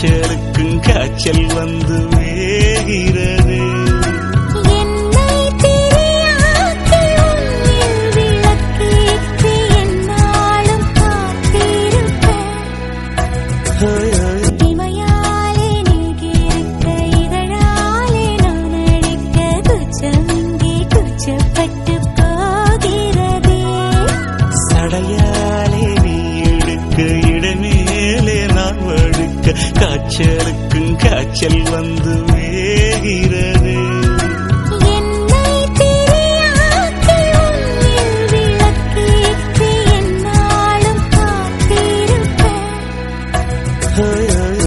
காய்ச்சலுக்கும் காய்ச்சல் வந்து வேகிறது. சடையாலே நீ எடுக்க இடமேலே நான் வழுக்க காய்ச்சலுக்கும் காய்ச்சல் வந்து